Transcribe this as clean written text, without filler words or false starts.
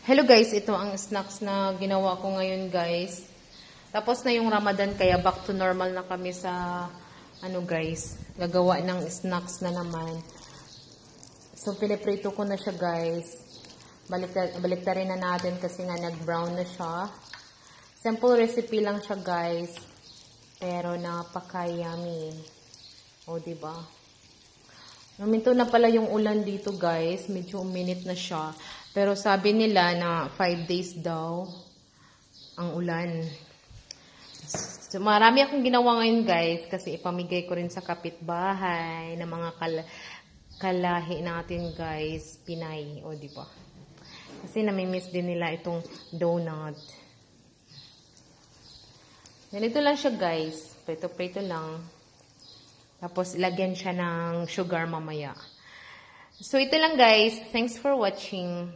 Hello guys, ito ang snacks na ginawa ko ngayon guys. Tapos na yung Ramadan kaya back to normal na kami sa guys, gagawa ng snacks na naman. So piniprito ko na siya guys. Baliktarin na natin kasi nga nag-brown na siya. Simple recipe lang siya guys. Pero napaka-yummy. O diba? Naminto na pala yung ulan dito guys. Medyo uminit na siya. Pero sabi nila na 5 days daw ang ulan. So marami akong ginawa ngayon guys. Kasi ipamigay ko rin sa kapitbahay ng mga kalahi natin guys. Pinay. O diba? Kasi namimiss din nila itong donut. Ganito lang siya guys. Prito-prito lang. Tapos ilagyan siya ng sugar mamaya. So ito lang guys. Thanks for watching.